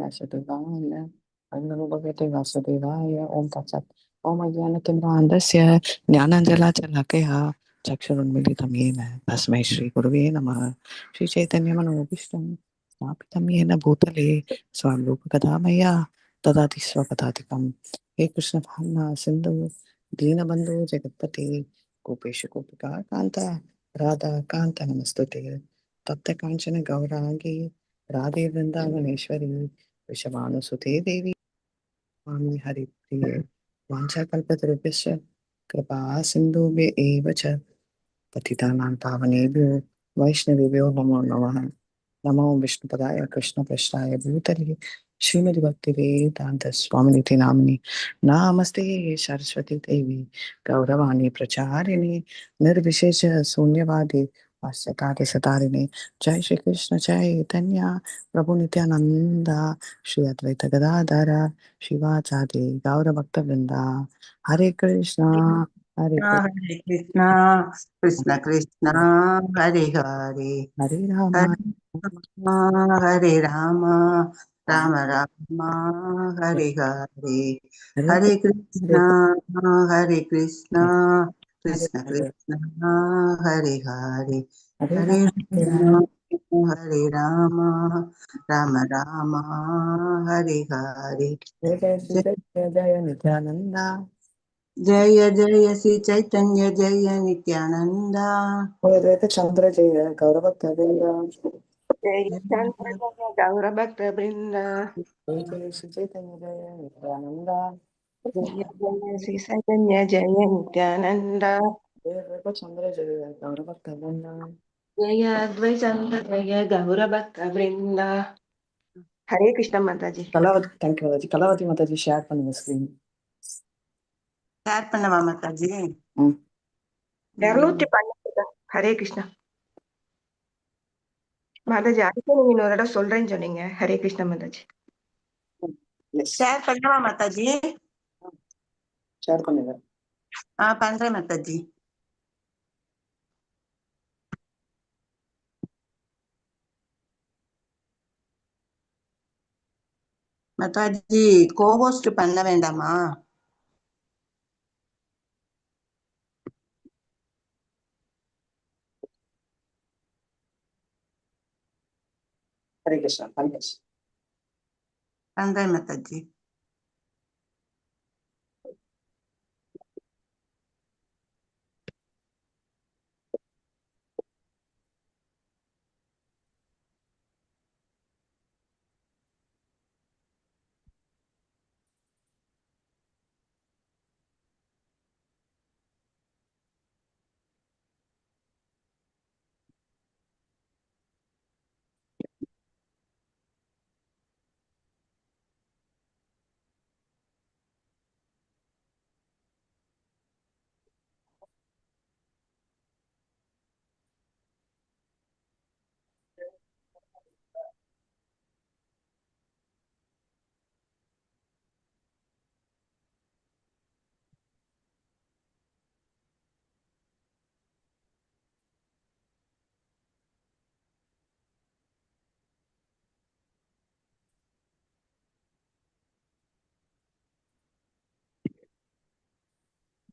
वासुदेवाय नमो भगवते वासुदेवाय ओम तत्सत् ओम अज्ञानतिमिरान्धस्य ज्ञानाञ्जलाशलाकया चक्षुरुन्मीलितं येन तस्मै श्रीगुरुवे नमः। श्रीचैतन्यमनोभीष्टं स्थापितं येन भूतले स्वयं रूपकथा मया ददाति स्वपदातिकं। हे कृष्णभावना सिन्धु दीनबन्धु जगत्पते गोपेश गोपिका कान्त राधा कान्त नमस्तुते। तप्त काञ्चन गौराङ्गी राधे वृन्दावनेश्वरी वृषभानुसुते देवी स्वामी हरिप्रिये वाञ्छाकल्पतरुभ्यश्च कृपा सिन्धुभ्य एव च पतितानां पावनेभ्यो वैष्णवेभ्यो नमो नमः। नमो विष्णुपदाय कृष्णपृष्ठाय भूतले श्रीमद्भक्तिवेदान्त स्वामिनिति नाम्नि नमस्ते सरस्वती देवी गौरवाणी प्रचारिणे निर्विशेष शून्यवादी वास्यकार्य सतारिणे। जय श्री कृष्ण चैतन्य प्रभु नित्यानंद श्री अद्वैत गदाधर शिवाचार्य गौर भक्त वृंदा। हरे कृष्णा हरे कृष्ण हरे कृष्णा कृष्ण कृष्ण हरे हरे हरे राम हरे राम राम राम हरे हरे हरे हरे हरे कृष्ण हरे कृष्ण हरे कृष्ण हरे हरे हरे हरे राम हरे राम राम राम हरे हरे। जय जय श्री कृष्ण जय नित्यानंद जय जय श्री चैतन्य जय नित्यानंद। जय द्वैत चंद्र जय गौरभक्त वृंद जय चंद्र गौर भक्त वृंद। जय जय श्री चैतन्य जय नित्यानंद जय जय श्री चैतन्य जय नित्यानंद। जय द्वैत चंद्र जय गौरभक्त वृंद। जय अद्वैत चंद्र जय गौर भक्त वृंद। हरे कृष्ण माता जी। कलावती थैंक यू माता जी। कलावती माता जी शेयर பண்ணுங்க ஸ்கிரீன்। ஷேர் பண்ணவா மாதாஜி? 212 ஹரே கிருஷ்ணா மாதாஜி. அடுத்து நீங்க இன்னொரு இடம் சொல்றேன்னு சொன்னீங்க. ஹரே கிருஷ்ணா மாதாஜி. எஸ் ஷேர் பண்ணவா மாதாஜி? ஷேர் பண்ணுங்க. பண்றேன் மாதாஜி. மாதாஜி கோஹோஸ்ட் பண்ண வேண்டாமா? ஹரே கிருஷ்ணா பங்கஜ். பண்றேன் மாதாஜி.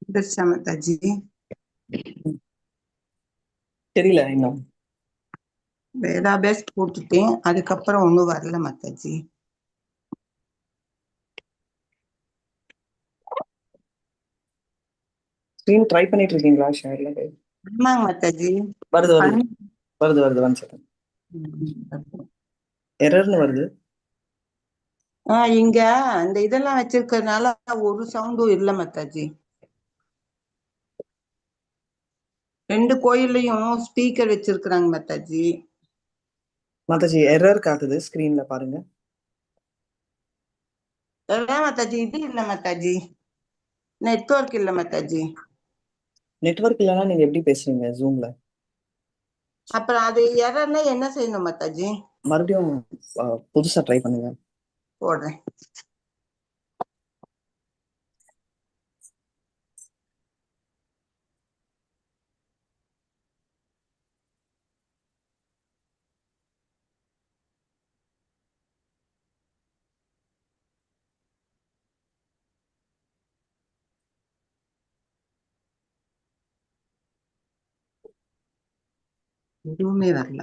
வந்துருச்சா மாதாஜி? தெரியல இன்னும். வேதாபேஸ் போட்டுட்டேன், அதுக்கப்புறம் ஒண்ணும் வரல மாதாஜி. ஸ்கிரீன் ட்ரை பண்ணிட்டு இருக்கீங்களா ஷேர்ல? ஆமாங்க மாதாஜி. வருது வருது வருது வருது 1 செகண்ட். எரர்னு வருது. இங்க இந்த இதெல்லாம் வச்சிருக்கறதுனால ஒரு சவுண்டும் இல்ல மாதாஜி. 2 கோயில்லையும் ஸ்பீக்கர் வச்சிருக்கிறாங்க மாதாஜி. மாதாஜி எரர் காட்டுது ஸ்கிரீன்ல பாருங்க. அதான் மாதாஜி, இது இல்ல மாதாஜி, நெட்வொர்க் இல்ல மாதாஜி. நெட்வொர்க் இல்லைன்னா நீங்க எப்படி பேசுறீங்க ஜூம்ல? அப்புறம் அது எரர்னா என்ன செய்யணும் மாதாஜி? மறுபடியும் புதுசா ட்ரை பண்ணுங்க. போடுறேன். எதுவுமே வரல.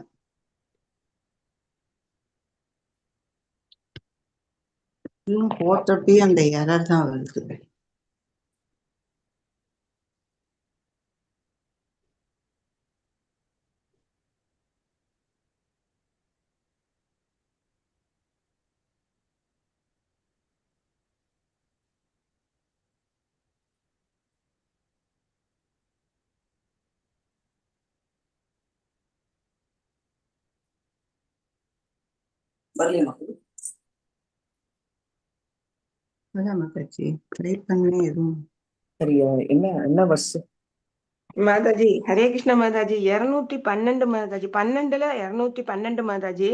இன்னும் போட்டப்பயே அந்த எரர் தான் வருது. வரலையா அதான் மாதாஜி ட்ரை பண்ணே எதுவும். சரியா? என்ன பஸ்? மாதாஜி ஹரே கிருஷ்ண மாதாஜி 212 மாதாஜி 12ல 212 மாதாஜி.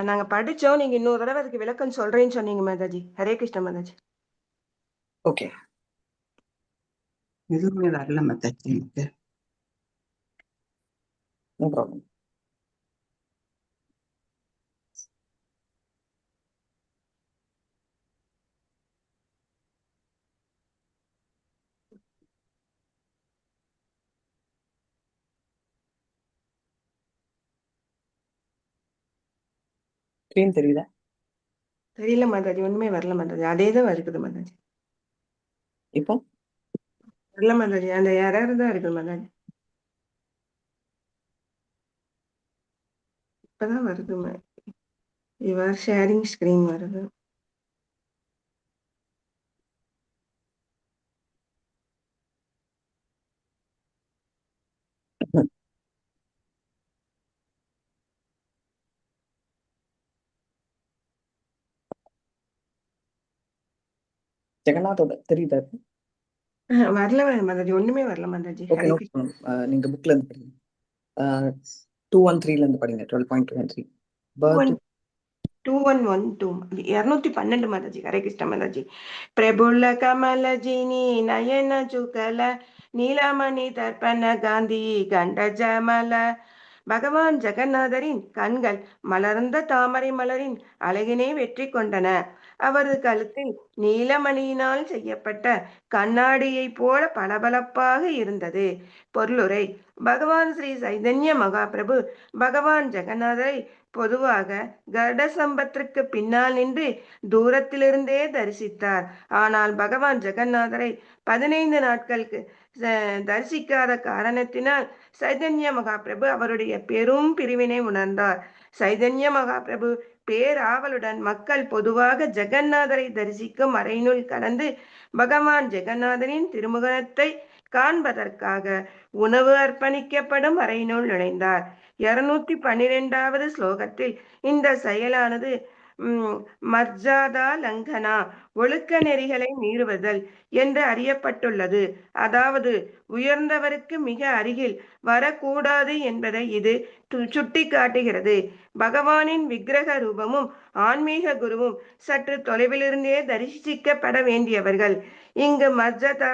நாங்க படிச்சோம், நீங்க இன்னொரு தடவை அதுக்கு விளக்கம் சொல்றேன்னு சொன்னீங்க மாதாஜி. ஹரே கிருஷ்ண மாதாஜி. ஓகே, எதுவுமே வரல மாதாஜி எனக்கு. No problem. ஸ்க்ரீன் தெரியுதா? தெரியல மாதாஜி, ஒண்ணுமே வரல மாதாஜி. அதேதான் இருக்குது மாதாஜி. இப்போ வரல மாதாஜி, அந்த எரர் தான் இருக்குது மாதாஜி. இப்பதான் வருது. யுவர் ஷேரிங் ஸ்கிரீன் வருது. ஜெகநாதோட தெரியுதா? வரல மாதாஜி, ஒண்ணுமே வரல Mataji. Okay, Hare no Krishna. Problem. நீங்க புக்ல இருந்து படிங்க. 213ல இருந்து படிங்க. 12.213 பர்த் 2112 212 மாதாஜி. ஹரே கிருஷ்ண மாதாஜி. பிரபுல்ல கமலஜினி நயன சுகல நீலமணி தர்ப்பண காந்தி கண்டஜமல. பகவான் ஜெகநாதரின் கண்கள் மலர்ந்த தாமரை மலரின் அழகினை வெற்றி கொண்டன. அவரது கழுத்தில் நீலமணியினால் செய்யப்பட்ட கண்ணாடியை போல பளபளப்பாக இருந்தது. பொருளுரை: பகவான் ஸ்ரீ சைதன்ய மகாபிரபு பகவான் ஜெகநாதரை பொதுவாக கருடசம்பத்திற்கு பின்னால் நின்று தூரத்திலிருந்தே தரிசித்தார். ஆனால் பகவான் ஜெகநாதரை 15 நாட்களுக்கு தரிசிக்காத காரணத்தினால் சைதன்ய மகாபிரபு அவருடைய பெரும் பிரிவினை உணர்ந்தார். சைதன்ய மகாபிரபு பேராவலுடன் மக்கள் பொதுவாக ஜெகநாதரை தரிசிக்கும் அறையினுள் கடந்து பகவான் ஜெகநாதரின் திருமுகத்தை காண்பதற்காக உணவு அர்ப்பணிக்கப்படும் அறையினுள் நுழைந்தார். 212வது ஸ்லோகத்தில் இந்த செயலானது மர்ஜாதா லங்கனா, ஒழுக்க நெறிகளை மீறுவதல் என்று அறியப்பட்டுள்ளது. அதாவது உயர்ந்தவருக்கு மிக அருகில் வரக்கூடாது என்பதை இது சுட்டி காட்டுகிறது. பகவானின் விக்கிரக ரூபமும் ஆன்மீக குருவும் சற்று தொலைவிலிருந்தே தரிசிக்கப்பட வேண்டியவர்கள். இங்கு மர்ஜதா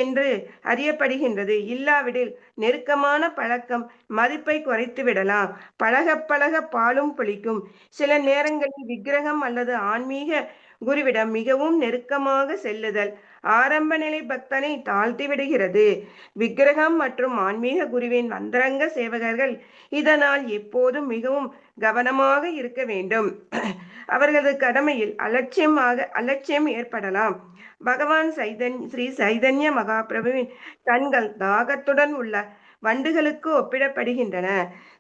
என்று அறியப்படுகின்றது. இல்லாவிடில் நெருக்கமான பழக்கம் மதிப்பை குறைத்து விடலாம். பழக பழக பாலும் புளிக்கும். சில நேரங்களில் விக்கிரகம் அல்லது ஆன்மீக குருவிடம் மிகவும் நெருக்கமாக செல்லுதல் ஆரம்ப நிலை பக்தனை தாழ்த்தி விடுகிறது. விக்கிரகம் மற்றும் ஆன்மீக குருவின் அந்தரங்க சேவகர்கள் இதனால் எப்போதும் மிகவும் கவனமாக இருக்க வேண்டும். அவர்களது கடமையில் அலட்சியம் ஏற்படலாம். பகவான் ஸ்ரீ சைதன்ய மகாபிரபுவின் கண்கள் தாகத்துடன் உள்ள வண்டுகளுக்கு ஒப்பிடப்படுகின்றன.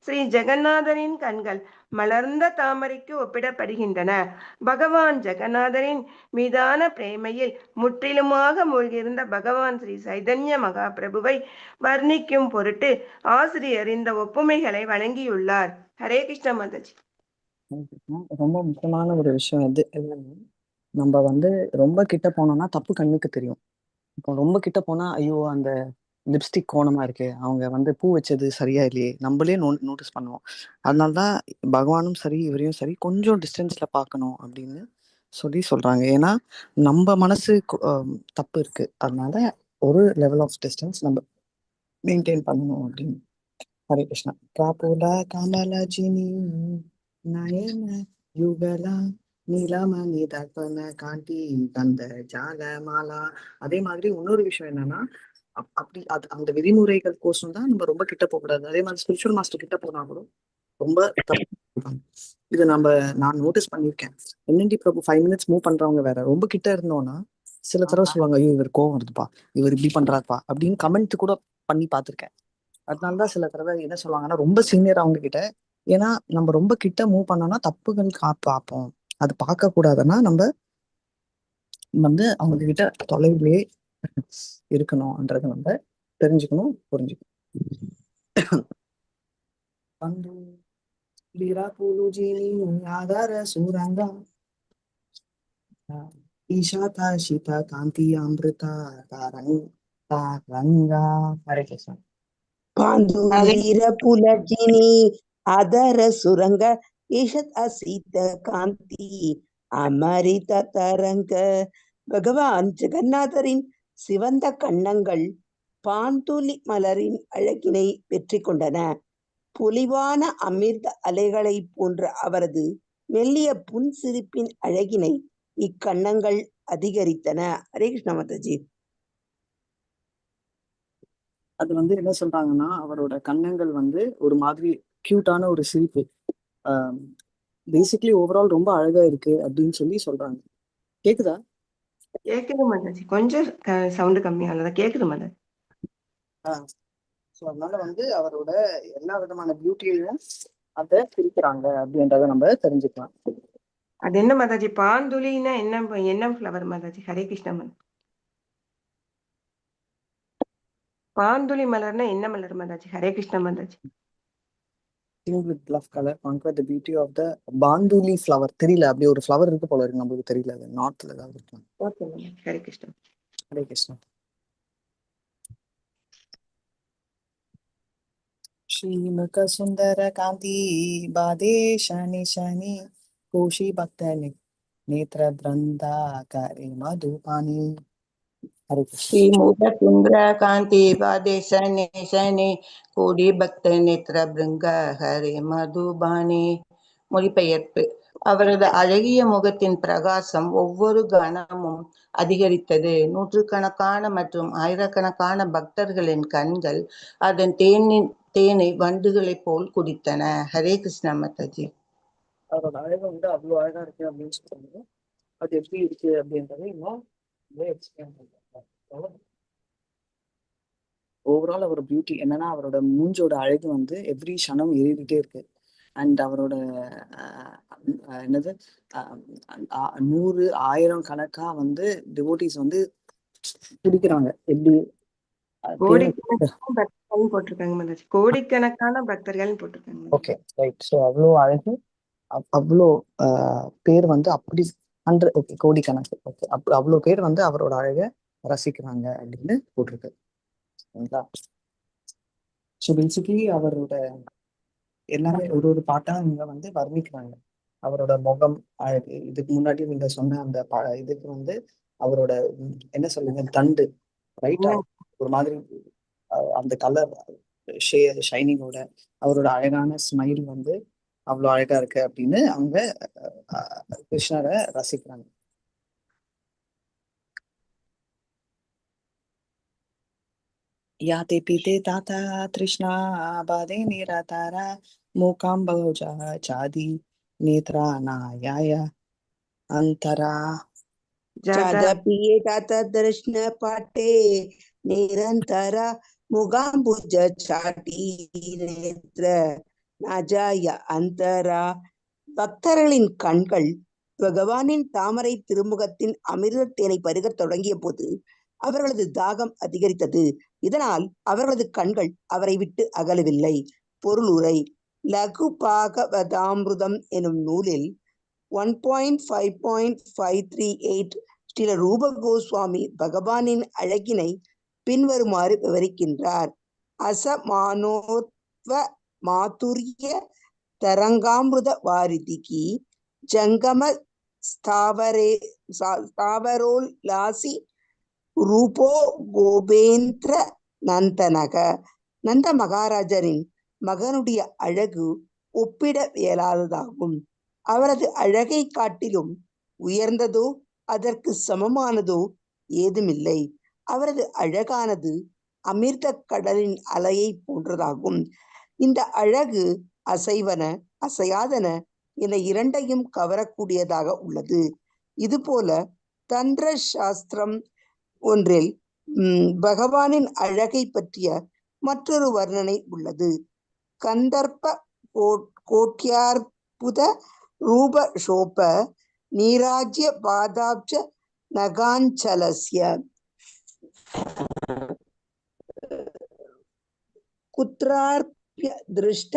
ஸ்ரீ ஜெகநாதரின் கண்கள் மலர்ந்த தாமரைக்கு ஒப்பிடப்படுகின்றன. பகவான் ஜெகநாதரின் மீதான பிரேமையில் முற்றிலுமாக மூழ்கியிருந்த பகவான் ஸ்ரீ சைதன்ய மகாபிரபுவை வர்ணிக்கும் பொருட்டு ஆசிரியர் இந்த ஒப்புமைகளை வழங்கியுள்ளார். ஹரே கிருஷ்ண மாதாஜி. ரொம்ப முக்கியமான ஒரு விஷயம் இது. நம்ம ரொம்ப கிட்ட போனோம்னா தப்பு கண்ணுக்கு தெரியும். இப்போ ரொம்ப கிட்ட போனா ஐயோ அந்த லிப்ஸ்டிக் கோணமா இருக்கு, அவங்க பூ வச்சது சரியா இல்லையே, நம்மளே நோட்டீஸ் பண்ணுவோம். அதனாலதான் பகவானும் சரி இவரையும் சரி கொஞ்சம் டிஸ்டன்ஸ்ல பார்க்கணும் அப்படின்னு சொல்றாங்க. ஏன்னா நம்ம மனசு தப்பு இருக்கு, அதனால ஒரு லெவல் ஆஃப் டிஸ்டன்ஸ் நம்ம மெயின்டைன் பண்ணணும் அப்படின்னு. ஹரே கிருஷ்ணா. காபூலா கமலஜினி நயன யுகலா நீலமணி தர்ப்பண காந்தி கந்த ஜால மாலா. அதே மாதிரி இன்னொரு விஷயம் என்னன்னா, அப்படி அது அந்த விதிமுறைகள் கோசம் தான் நம்ம ரொம்ப கிட்ட போகக்கூடாது. அதே மாதிரி ஸ்பிரிச்சுவல் மாஸ்டர் கிட்ட போனா கூட ரொம்ப தப்பு. இது நான் நோட்டீஸ் பண்ணியிருக்கேன். என்என்டி பிரபு 5 மினிட்ஸ் மூவ் பண்றவங்க வேற. ரொம்ப கிட்ட இருந்தோம்னா சில தடவை சொல்லுவாங்க, ஐயோ இவர் கோவம் வருதுப்பா, இவர் இப்படி பண்றாருப்பா அப்படின்னு கமெண்ட் கூட பண்ணி பார்த்திருக்கேன். அதனாலதான் சில தடவை என்ன சொல்லுவாங்கன்னா, ரொம்ப சீனியர் அவங்க கிட்ட, ஏன்னா நம்ம ரொம்ப கிட்ட மூவ் பண்ணோம்னா தப்புகள் பார்ப்போம். அது பார்க்க கூடாதுன்னா நம்ம அவங்க கிட்ட தொலைவிலே இருக்கணும்ன்றத நம்ம தெரிஞ்சுக்கணும், புரிஞ்சுக்கணும். ஆதார சூரங்கா ஈஷாதா சீதா காந்தி அமிர்தா தாரங்கா. ஹரே கிருஷ்ணா. ಪಾಂದುಲೀರ ಪುಲಜಿನಿ ಅದರ ಸುರಂಗ ಈಶತ್ ಅಸೀತ காந்தி அமரித தரங்க. பகவான் ஜெகநாதரின் சிவந்த கன்னங்கள் பாந்துலி மலரின் அழகினை வெற்றி கொண்டன. பொலிவான அமிர்த அலைகளை போன்ற அவரது மெல்லிய புன்சிரிப்பின் அழகினை இக்கன்னங்கள் அதிகரித்தன. ஹரே கிருஷ்ண மாதாஜி. அது என்ன சொல்றாங்கன்னா, அவரோட கன்னங்கள் ஒரு மாதிரி கியூட்டான ஒரு சிரிப்பு, பேசிக்கலி ஓவரால் ரொம்ப அழகா இருக்கு அப்படின்னு சொல்றாங்க. கேக்குதா? கேக்குது மாதாஜி. கொஞ்சம் சவுண்ட் கம்மியானதான் கேக்குது மாதாஜி. அதனால அவரோட எல்லா விதமான பியூட்டியையும் அதை பிரிக்கிறாங்க அப்படின்றத நம்ம தெரிஞ்சுக்கலாம். அது என்ன மாதாஜி? பாந்துலின்னா என்ன ஃப்ளவர் மாதாஜி? ஹரே கிருஷ்ணா மாதாஜி. பாந்துலி மலர்னா என்ன மலர் Mataji? Hare Krishna Mataji. With love color conquer the beauty of the பாந்துலி flower. தெரியல, அப்படி ஒரு ஃப்ளவர் இருக்கு போல இருக்கு, நம்மளுக்கு தெரியல. அது நார்த்ல ஏதாவது இருக்கலாம். ஓகே மாதாஜி. ஹரே கிருஷ்ணா. ஹரே கிருஷ்ணா. ஸ்ரீமுக சுந்தர காந்தி பாதே சனி சனி கோஷி பக்த நேத்ர பிருந்தா கரி மதுபானி. ஹரே கிருஷ்ணா. ஸ்ரீமுக சுந்தர காந்தி பாதே சனி சனி கோடி பக்த நேத்ர பிருங்க ஹரே மதுபானி. மொழிபெயர்ப்பு. அவரது அழகிய முகத்தின் பிரகாசம் ஒவ்வொரு கணமும் அதிகரித்தது. நூற்றுக்கணக்கான மற்றும் ஆயிரக்கணக்கான பக்தர்களின் கண்கள் அதன் தேனை வண்டுகளை போல் குடித்தன. ஹரே கிருஷ்ணா மாதாஜி. அவரோட அழகு அவ்வளவு அழகா இருக்கு அப்படின்னு சொல்றாங்க. அது எப்படி இருக்கு அப்படின்றத இன்னும் எக்ஸ்பிளைன் பண்றாங்க. ஓவரால் அவரோட பியூட்டி என்னன்னா, அவரோட மூஞ்சோட அழகு எவ்ரி க்ஷணம் ஏறிக்கிட்டே இருக்கு. அண்ட் அவரோட என்னது 100 1000 கணக்கா டிவோட்டிஸ் பிடிக்கிறாங்க. எப்படி பக்தர்கள் போட்டிருக்காங்க மாதாஜி. கோடிக்கணக்கான பக்தர்கள் போட்டிருக்காங்க. Okay, right. ஸோ அவ்வளோ அழகு, அவ்வளோ பேர் அப்படி 100 ஓகே கோடிக்கணக்கு. ஓகே, அவ்வளோ பேர் அவரோட அழகை ரசிக்கிறாங்க அப்படின்னு போட்டிருக்கு. சரிங்களா? ஸோ பேசிக்கலி அவரோட எல்லாமே ஒரு பாட்டா இங்க வர்ணிக்கிறாங்க. அவரோட முகம் அழகு, இதுக்கு முன்னாடி நீங்க சொன்ன அந்த இதுக்கு அவரோட என்ன சொல்லுங்க தண்டு, ரைட்டா, ஒரு மாதிரி அந்த கலர் ஷைனிங்கோட அவரோட அழகான ஸ்மைல் அவ்வளோ அழகா இருக்கு அப்படின்னு அவங்க கிருஷ்ணரை ரசிக்கிறாங்க. யாத்தே பீத்தே தாத்தா கிருஷ்ணா பாதே நீரா தாரா மூகாம் பகுஜா சாதி நேத்ரா நாயாய அந்தரா. பியே தாத்தா தர்ஷன பாட்டே நிரந்தர முகாம்புஜ சாட்டி நேத்ர நாஜாய அந்தரா. பக்தர்களின் கண்கள் பகவானின் தாமரை திருமுகத்தின் அமிர்தத்தேனை பருகத் தொடங்கிய போது அவர்களது தாகம் அதிகரித்தது. இதனால் அவர்களது கண்கள் அவரை விட்டு அகலவில்லை. பொருளுரை. லகு பாகவதாமிருதம் எனும் நூலில் 1.5.538 ஸ்ரீல ரூப கோஸ்வாமி பகவானின் அழகினை பின்வருமாறு விவரிக்கின்றார். அசமானோத்வ மாதுரிய தரங்காமிருத வாரிதிகி ஜங்கம ஸ்தாவரோல்லாசி ரூபோ கோபேந்திர நந்தனக. நந்த மகாராஜரின் மகனுடைய அழகு ஒப்பிட இயலாததாகும். அவரது அழகை காட்டிலும் உயர்ந்ததோ அதற்கு சமமானதோ ஏதுமில்லை. அவரது அழகானது அமிர்த கடலின் அலையை போன்றதாகும். இந்த அழகு அசைவன அசையாதன என இரண்டையும் கவரக்கூடியதாக உள்ளது. இதுபோல தந்திர சாஸ்திரம் ஒன்றில் பகவானின் அழகை பற்றிய மற்றொரு வர்ணனை உள்ளது. கந்தர்ப்ப கோட்யார்புத ரூப சோப நீராஜ்ய பாதாப்ஜ நகாஞ்சலஸ்ய குத்ரார்ப்ய திருஷ்ட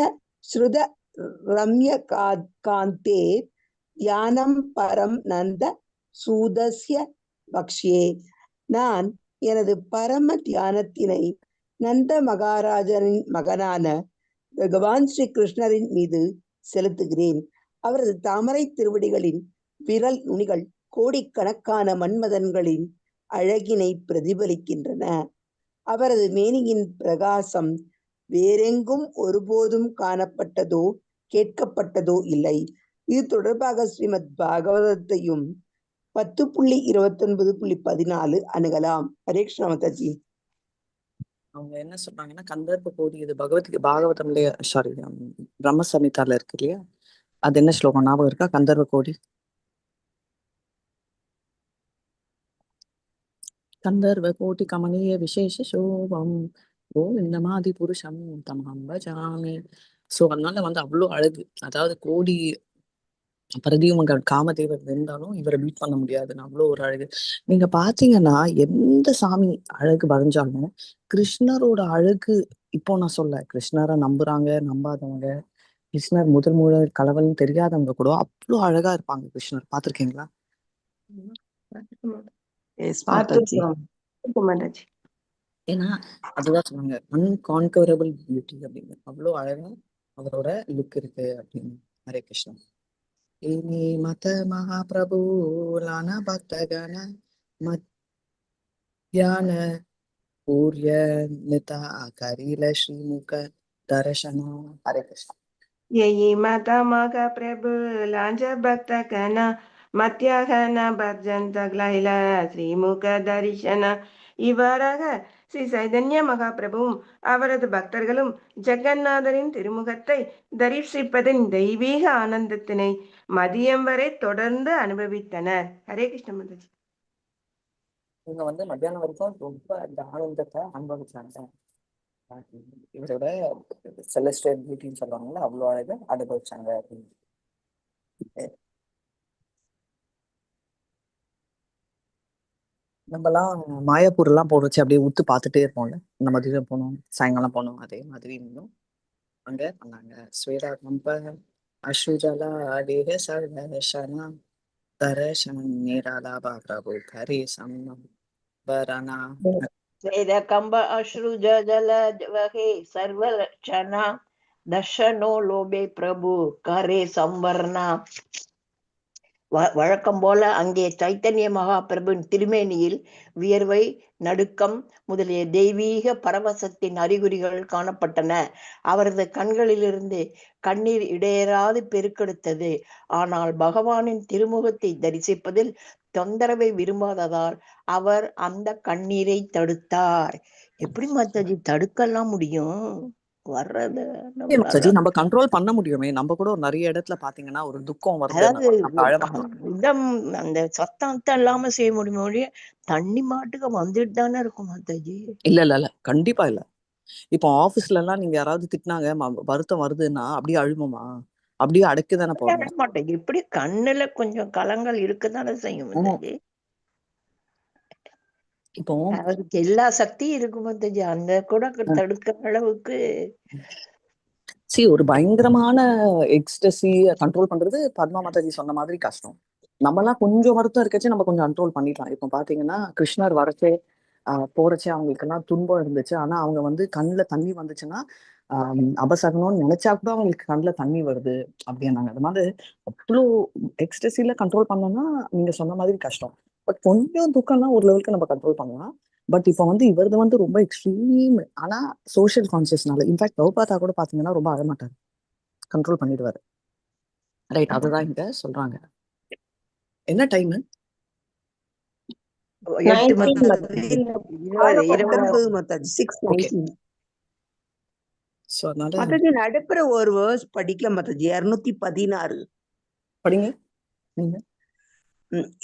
ஸ்ருத ரம்ய காந்தே தியானம் பரம் நந்த சூதஸ்ய பக்ஷ்யே. நான் எனது பரம தியானத்தினை நந்த மகாராஜனின் மகனான பகவான் ஸ்ரீ கிருஷ்ணரின் மீது செலுத்துகிறேன். அவரது தாமரை திருவடிகளின் விரல் நுனிகள் கோடிக்கணக்கான மன்மதன்களின் அழகினை பிரதிபலிக்கின்றன. அவரது மேனியின் பிரகாசம் வேறெங்கும் ஒருபோதும் காணப்பட்டதோ கேட்கப்பட்டதோ இல்லை. இது தொடர்பாக ஸ்ரீமத் பாகவதத்தையும் 10.29.14 அணுகலாம். ஹரே கிருஷ்ண மாதாஜி. அவங்க என்ன சொல்றாங்கன்னா, கந்தர்ப்ப கோடி, இது பாகவதம்லயே சாரி பிரம்ம சமிதால இருக்கு இல்லையா, அது என்ன ஸ்லோகம் ஞாபகம் இருக்கா? கந்தர்வ கோடி கந்தர்வ கோட்டி கமனீய விசேஷ சோபம் கோவிந்தமாதி புருஷம் தமஹம் பஜாமி. சோ அதனால வந்து அவ்வளோ அழகு. அதாவது கோடி பிரதியுமங்கள் காமதேவர் இருந்தாலும் இவரை பீட் பண்ண முடியாதுன்னு அவ்வளோ ஒரு அழகு. நீங்க பாத்தீங்கன்னா எந்த சாமி அழகு வரைஞ்சாலும் கிருஷ்ணரோட அழகு, இப்போ நான் சொல்ல கிருஷ்ணரை நம்புறாங்க நம்பாதவங்க, கிருஷ்ணர் முதல் கடவுள்னு தெரியாதவங்க கூட அவ்வளோ அழகா இருப்பாங்க. கிருஷ்ணர் பாத்திருக்கீங்களா? பார்த்துருக்கோம். மாதாஜி. ஏன்னா அதுதான் சொன்னாங்க, அன்கான்கரபிள் பியூட்டி அப்படின்னு. அவ்வளோ அழகா அவரோட லுக் இருக்கு அப்படின்னு. ஹரே கிருஷ்ணா. இனி மத மகாபிரபு லான பக்தகன மத்யான பூர்ய நிதா கரில ஸ்ரீமுக தர்ஷனா. ஹரே கிருஷ்ணா. यही माता मगा प्रभु लांज भक्त कन मत्यागन भजंत ग्लैल श्रीमुख தரிசன. இவ்வாறாக ஸ்ரீ சைதன்ய மகாபிரபுவும் அவரது பக்தர்களும் ஜெகநாதரின் திருமுகத்தை தரிசிப்பதின் தெய்வீக ஆனந்தத்தினை மதியம் வரை தொடர்ந்து அனுபவித்தனர். ஹரே கிருஷ்ண மாதாஜி. இவங்க வந்து மத்தியானம் வரைக்கும் ரொம்ப அந்த ஆனந்தத்தை அனுபவிச்சாங்க. இவரோட செலஸ்டியல் பியூட்டின்னு சொல்றாங்கல்ல, அவ்வளோ அழகா அனுபவிச்சாங்க அப்படின்னு. நம்மலாம் மாயாப்பூர் எல்லாம் போடுச்சு அப்படியே உத்து பார்த்துட்டே இருப்போம்ல. இந்த மாதிரி போனோம், சாயங்காலம் போனோம், அதே மாதிரி இன்னும் அங்க பண்ணாங்க. ஸ்வேதா கம்ப அஸ்ருஜலா தேக சர்வசனா தரசனம் நேராலாபா பிரபு கரே சம்மம் வரனா. स्वेदकम्ब अश्रुज जल वहे सर्वलक्षणा दर्शनो लोभे प्रभु करे संवरणा. வழக்கம் போல அங்கே சைத்தன்ய மகாபிரபுவின் திருமேனியில் வியர்வை, நடுக்கம் முதலிய தெய்வீக பரவசத்தின் அறிகுறிகள் காணப்பட்டன. அவரது கண்களிலிருந்து கண்ணீர் இடையறாது பெருக்கெடுத்தது. ஆனால் பகவானின் திருமுகத்தை தரிசிப்பதில் தொந்தரவை விரும்பாததால் அவர் அந்த கண்ணீரை தடுத்தார். எப்படி மாதாஜி தடுக்கலாம் முடியும்? வர்றது நம்ம கண்ட்ரோல் பண்ண முடியுமே. நம்ம கூட நிறைய இடத்துல பாத்தீங்கன்னா ஒரு துக்கம் வருது, அந்த சத்தத்தை இல்லாம செய்ய முடியுமோ, தண்ணி மாட்டுக்கு வந்துட்டு தானே இருக்கும் மாதாஜி. இல்ல கண்டிப்பா இல்ல. இப்போ ஆபீஸ்ல எல்லாம் நீங்க யாராவது திட்டினாங்க, வருத்தம் வருதுன்னா அப்படியே அழுமமா, அப்படியே அடக்குதானே போறோம். மாட்டேன், இப்படி கண்ணுல கொஞ்சம் கலங்கள் இருக்குதானே செய்யும் மாதாஜி. இப்போ அவருக்கு எல்லா சக்தியும் இருக்கு மாதாஜி, அந்த கூட தடுக்கிற அளவுக்கு. ஒரு பயங்கரமான எக்ஸ்டசி கண்ட்ரோல் பண்றது பத்மா மாதாஜி சொன்ன மாதிரி கஷ்டம். நம்மலாம் கொஞ்சம் வருத்தம் இருக்கச்சு நம்ம கொஞ்சம் கண்ட்ரோல் பண்ணிடலாம். இப்போ பாத்தீங்கன்னா கிருஷ்ணர் வரச்சே போறச்சே அவங்களுக்கு எல்லாம் துன்பம் இருந்துச்சு. ஆனா அவங்க வந்து கண்ணுல தண்ணி வந்துச்சுன்னா அபசகனம்னு நினைச்சா கூட அவங்களுக்கு கண்ணுல தண்ணி வருது அப்படின்னாங்க. அது மாதிரி அவ்வளோ எக்ஸ்டசில கண்ட்ரோல் பண்ணோம்னா நீங்க சொன்ன மாதிரி கஷ்டம். பட் கொஞ்சம் துக்கம்னா ஒரு லெவலுக்கு நம்ம கண்ட்ரோல் பண்ணலாம். பட் இப்போ வந்து இவரது வந்து ரொம்ப எக்ஸ்ட்ரீம். ஆனா சோஷியல் கான்சியஸ்னால இன்ஃபேக்ட் கௌபாத்தா கூட பாத்தீங்கன்னா ரொம்ப அழமாட்டாரு, கண்ட்ரோல் பண்ணிடுவாரு. ரைட், அதுதான் இங்க சொல்றாங்க. என்ன time? 8 19 Mataji. 20 Mataji. Okay 6:19. So அதனால மாதாஜி நடுப்புற ஒரு வேர்ஸ் படிக்கல மாதாஜி. 216. படிங்க நீங்க.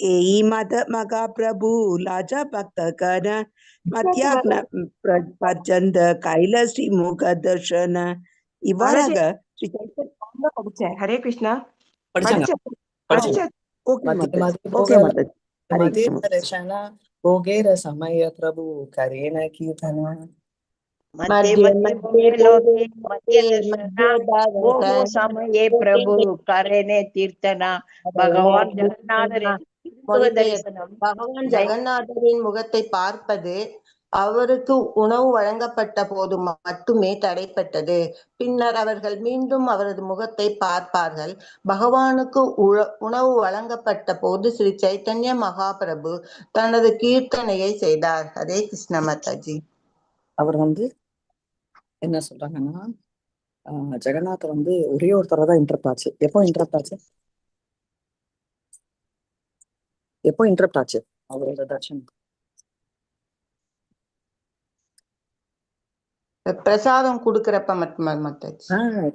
ஏ மத மகா பிரபு லாஜா பக்த கன மத்தியாக்ன பர்ஜந்த கைலஸ்ரீ முக தர்ஷன. இவ்வாறாக ஸ்ரீ சைத்தன்ய படிச்சேன். ஹரே கிருஷ்ணா. படிச்சாங்க படிச்சேன். படிச்சாங்க. படிச்சேன். ஓகே மதி மாதாஜி. மதி ஓகே போகல மாதாஜி. ஹரே மதி கிருஷ்ண மாதாஜி. தர்ஷன போகேர சமய பிரபு கரேன கீர்த்தன மத்திய மத்திய மத்திய மத்திய போகே லோகே மத்திய மத்திய தர்ஷனா மத்திய ஓஹோ சமயே பிரபு கரேனே தீர்த்தனா பகவான் ஜெகநாதரின் திருமுக தரிசனம் பகவான் ஜெகநாதரின் முகத்தை பார்ப்பது அவருக்கு உணவு வழங்கப்பட்ட போது மட்டுமே தடைப்பட்டது. பின்னர் அவர்கள் மீண்டும் அவரது முகத்தை பார்ப்பார்கள். பகவானுக்கு உணவு வழங்கப்பட்ட போது ஸ்ரீ சைத்தன்ய மகாபிரபு தனது கீர்த்தனையை செய்தார். ஹரே கிருஷ்ண மாதாஜி. அவர் வந்து என்ன சொல்றாங்கன்னா ஜெகநாதர் வந்து ஒரே ஒரு தடவை தான் இன்டரப்ட் ஆச்சு. எப்போ இன்டரப்ட் ஆச்சு? அவரோட தர்ஷனம் பிரசாதம் கொடுக்கறப்ப மட்டுமா மாதாஜி?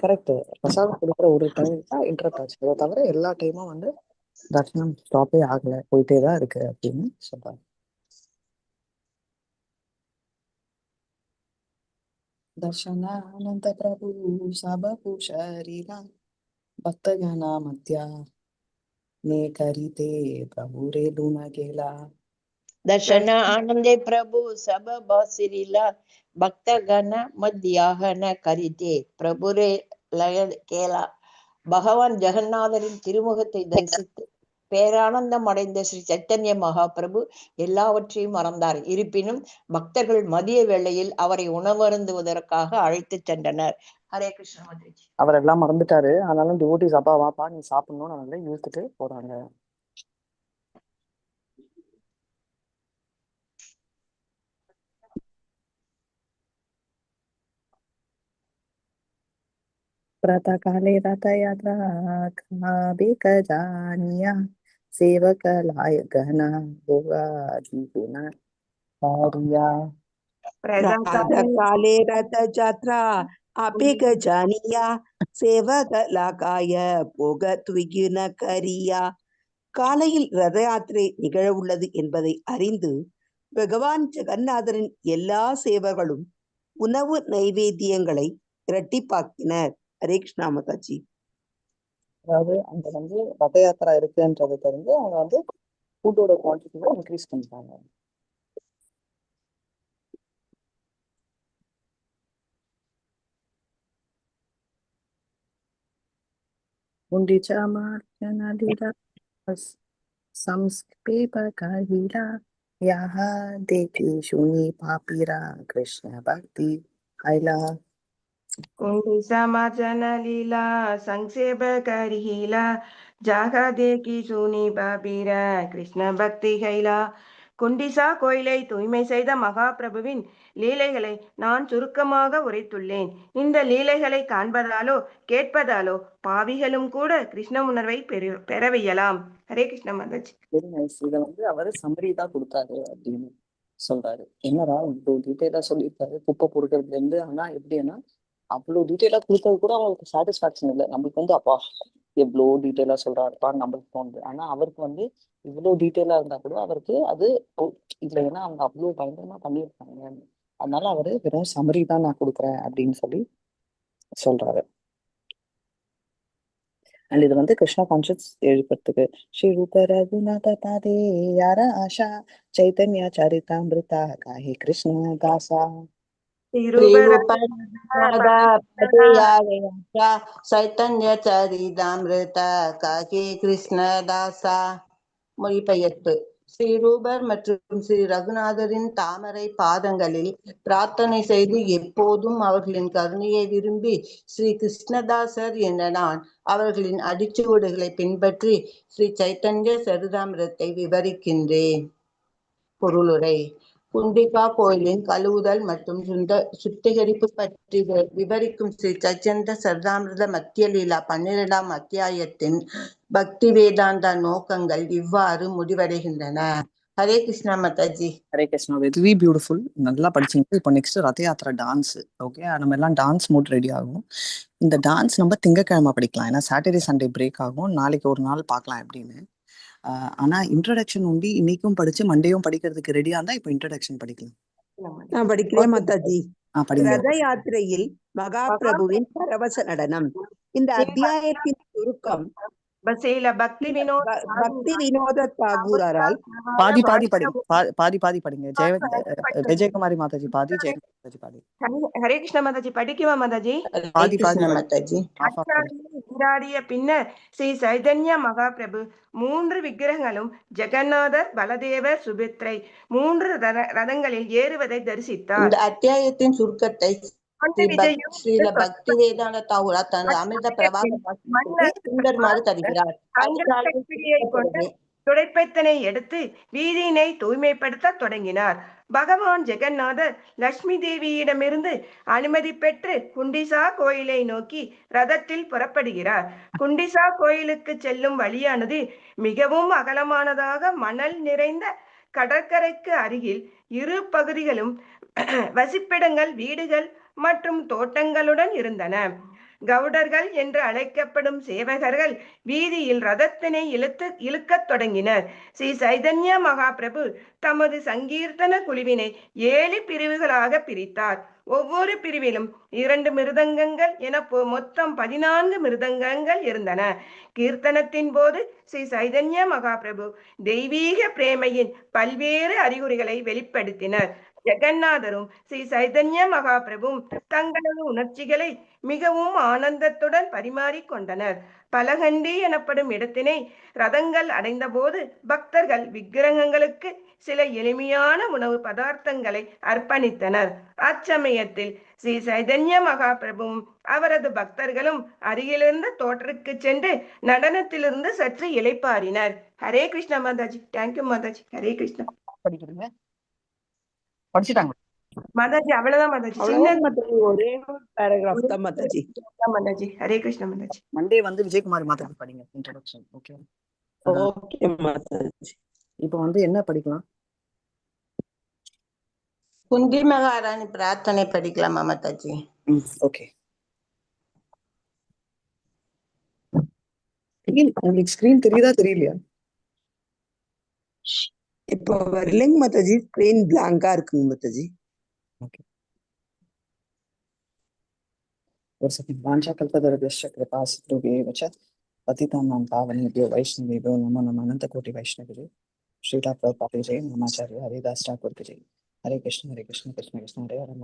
கரெக்ட். பிரசாதம் கொடுக்குற ஒரு டைம் தான் இன்டரப்ட் ஆச்சு. அதை தவிர எல்லா டைமும் வந்து தர்ஷனம் ஸ்டாப்பே ஆகல, போயிட்டே தான் இருக்கு அப்படின்னு சொல்றாங்க. தர்ஷனானந்த பிரபு சபபு ஷரீரா பக்தகனா மத்யா ने करीते प्रभु रे लूना गेला. दर्शन आनंदे प्रभु सब बासिरीला भक्त गण मध्याहन करिते பிரபுரே லய கேலா. பகவான் ஜெகநாதரின் திருமுகத்தை தரிசித்து பேரானந்தம் அடைந்த ஸ்ரீ சைத்தன்ய மகாபிரபு எல்லாவற்றையும் மறந்தார். இருப்பினும் பக்தர்கள் மதிய வேளையில் அவரை உணவருந்துவதற்காக அழைத்து சென்றனர். ஹரே கிருஷ்ண மாதாஜி. அவர் எல்லாம் மறந்துட்டாரு. ஆனாலும் டிவோட்டிஸ் அப்பா வாப்பா நீ சாப்பிடணும்னு அதனால இழுத்துட்டு போறாங்க. प्रातःकाले रथयात्रा बेकजानिया सेवकलाय गहना भोगादिगुणा कार्या. प्रातःकाले रथयात्रा अपेक जानिया சேவகலாகாய போக துவிகுண கரியா. காலையில் ரத யாத்திரை நிகழ உள்ளது என்பதை அறிந்து பகவான் ஜெகநாதரின் எல்லா சேவர்களும் உணவு நைவேத்தியங்களை இரட்டிப்பாக்கினர். ஹரே கிருஷ்ணா மாதாஜி. அதாவது அங்க வந்து ரத யாத்திரா இருக்குன்றது தெரிஞ்சு அவங்க வந்து ஃபுட்டோட குவான்டிட்டியை இன்க்ரீஸ் பண்ணிட்டாங்க. Undita Marjana Dida Samspepa Kahila Yaha Deki Shuni Papira Krishna Bhakti Haila. कुंडी समार्जन लीला संक्षेप करिहिला जागा देखी सुनी பாபீரா கிருஷ்ண பக்தி கைலா. குண்டிசா கோயிலை தூய்மை செய்த மகாபிரபுவின் லீலைகளை நான் சுருக்கமாக உரைத்துள்ளேன். இந்த லீலைகளை காண்பதாலோ கேட்பதாலோ பாவிகளும் கூட கிருஷ்ண உணர்வை பெறவையலாம். ஹரே கிருஷ்ண மாதாஜி. Very nice. இதை வந்து அவரு சம்மரி தான் கொடுத்தாரு அப்படின்னு சொல்றாரு. என்னடா இவ்வளவு டீட்டெயிலா சொல்லியிருக்காரு குப்பை பொறுக்கிறதுல இருந்து. ஆனா எப்படின்னா அவ்வளவு டீட்டெயிலா கொடுத்தது கூட அவங்களுக்கு சாட்டிஸ்பாக்சன் இல்லை. நம்மளுக்கு வந்து அப்பா எவ்வளோ டீட்டெயிலா சொல்றாருப்பான்னு நம்மளுக்கு தோணுது. ஆனா அவருக்கு வந்து இவ்வளவு டீட்டெயிலா இருந்தா கூட அவருக்கு அது இல்லை. ஏன்னா அவங்க அவ்வளவு பயங்கரமா பண்ணியிருக்காங்க. அதனால அவரு வெறும் சம்மரி தான் நான் கொடுக்குறேன் அப்படின்னு சொல்லி சொல்றாரு. அண்ட் இது வந்து கிருஷ்ணா கான்சியஸ் எழுப்புறதுக்கு ஸ்ரீ ரூப ரகுநாத பாதே யார ஆஷா சைத்தன்ய சரிதாமிருதா காஹி கிருஷ்ண தாசா. சைத்தன்ய சரிதாமிருத காகி கிருஷ்ணதாசா. மொழிபெயர்ப்பு. ஸ்ரீரூபர் மற்றும் ஸ்ரீ ரகுநாதரின் தாமரை பாதங்களில் பிரார்த்தனை செய்து எப்போதும் அவர்களின் கருணையை விரும்பி ஸ்ரீ கிருஷ்ணதாசர் என்ற நான் அவர்களின் அடிச்சுவடுகளை பின்பற்றி ஸ்ரீ சைத்தன்ய சரிதாமிரத்தை விவரிக்கின்றேன். பொருளுரை. குண்டிகா கோயிலின் கழுவுதல் மற்றும் சுத்திகரிப்பு பற்றி விவரிக்கும் ஸ்ரீ சைத்தன்ய சரிதாமிரத மத்திய லீலா 12ஆம் அத்தியாயத்தின் பக்தி வேதாந்த நோக்கங்கள் இவ்வாறு முடிவடைகின்றன. ஹரே கிருஷ்ணா மாதாஜி. ஹரே கிருஷ்ணா. Very beautiful. நல்லா படிச்சீங்க. இப்போ நெக்ஸ்ட் ரத யாத்திரை டான்ஸ். ஓகே, நம்ம எல்லாம் டான்ஸ் மூட் ரெடி ஆகும். இந்த டான்ஸ் நம்ம திங்கக்கிழமை படிக்கலாம், ஏன்னா சாட்டர்டே சண்டே பிரேக் ஆகும். நாளைக்கு ஒரு நாள் பார்க்கலாம் எப்படின்னு. ஆனா இன்ட்ரடக்ஷன் உண்டி இன்னைக்கும் படிச்சு மண்டேயும் படிக்கிறதுக்கு ரெடியா இருந்தா இப்போ இன்ட்ரடக்ஷன் படிக்கலாம். நான் படிக்கிறேன் மாதாஜி. படிங்க. ரத யாத்திரையில் மகாபிரபுவின் பரவச நடனம். இந்த அத்தியாயத்தின் சுருக்கம் பக்தி வினோத் பக்தி வினோத தாகூரால் பாதி பாதி படிங்க. பாதி பாதி படிங்க. விஜயகுமாரி மாதாஜி பாதி, ஜெயகுமாரி மாதாஜி பாதி. ஹரே கிருஷ்ண மாதாஜி. படிக்குவா மாதாஜி? பாதி பாதி மாதாஜி. நீராடிய பின்னர் ஸ்ரீ சைதன்ய மகாபிரபு 3 விக்கிரகங்களும் ஜெகநாதர், பலதேவர், சுபித்ரை 3 ரதங்களில் ஏறுவதை தரிசித்தார். இந்த அத்தியாயத்தின் சுருக்கத்தை ஸ்ரீல பக்தி வேதாந்த தாகூரா தனது அமிர்த பிரவாக பின்வருமாறு தருகிறார். துடைப்பத்தனை எடுத்து வீதியினை தூய்மைப்படுத்த தொடங்கினார். பகவான் ஜெகநாதர் லட்சுமி தேவியிடமிருந்து அனுமதி பெற்று குண்டிசா கோயிலை நோக்கி ரதத்தில் புறப்படுகிறார். குண்டிசா கோயிலுக்கு செல்லும் வழியானது மிகவும் அகலமானதாக மணல் நிறைந்த கடற்கரைக்கு அருகில் இரு பகுதிகளும் வசிப்பிடங்கள், வீடுகள் மற்றும் தோட்டங்களுடன் இருந்தன. கவுடர்கள் என்று அழைக்கப்படும் சேவகர்கள் வீதியில் ரதத்தினை இழுக்கத் தொடங்கினர். ஸ்ரீ சைதன்ய மகாபிரபு தமது சங்கீர்த்தன குழுவினை 7 பிரிவுகளாக பிரித்தார். ஒவ்வொரு பிரிவிலும் 2 மிருதங்கங்கள் என மொத்தம் 14 மிருதங்கங்கள் இருந்தன. கீர்த்தனத்தின் போது ஸ்ரீ சைதன்ய மகாபிரபு தெய்வீக பிரேமையின் பல்வேறு அறிகுறிகளை வெளிப்படுத்தினர். ஜெகநாதரும் ஸ்ரீ சைதன்ய மகாபிரபுவும் தங்களது உணர்ச்சிகளை மிகவும் ஆனந்தத்துடன் பரிமாறிக்கொண்டனர். பலகண்டி எனப்படும் இடத்தினை ரதங்கள் அடைந்த போது பக்தர்கள் விக்கிரகங்களுக்கு சில எளிமையான உணவு பதார்த்தங்களை அர்ப்பணித்தனர். அச்சமயத்தில் ஸ்ரீ சைதன்ய மகாபிரபுவும் அவரது பக்தர்களும் அருகிலிருந்த தோட்டருக்கு சென்று நடனத்திலிருந்து சற்று இளைப்பாறினர். ஹரே கிருஷ்ணா மாதாஜி. தேங்க்யூ மாதாஜி. ஹரே கிருஷ்ணா. படிக்கிறீங்க? படிச்சுட்டாங்க மாதாஜி. அவ்வளவுதான் மாதாஜி. ஒரே ஒரு பேராகிராஃப் தான் மாதாஜி. மாதாஜி. ஹரே கிருஷ்ணா மாதாஜி. மண்டே வந்து விஜயகுமாரி மாதாஜி படிங்க இன்ட்ரோடக்ஷன். Okay okay Mataji. இப்போ என்ன படிக்கலாம்? குந்தி மகாராணி பிரார்த்தனை படிக்கலாமா மாதாஜி? ஓகே. உங்களுக்கு ஸ்கிரீன் தெரியுதா தெரியலையா? இப்போ வரலைங்க மாதாஜி. ஸ்கிரீன் பிளாங்கா இருக்குங்க மாதாஜி. ஓகே, ஒரு செகண்ட். வாஞ்சா கல்பதரஸ்ய கிருபா சிந்துபேவ ச பதிதானாம் பாவனேभ्यो वैष्णवेभ्यो नमो नमः अनंत कोटि वैष्णवेभ्यो श्रीला प्रभुपाद जय नमाचार्य हरिदास ठाकुर जय. हरे कृष्ण कृष्ण कृष्ण हरे हरे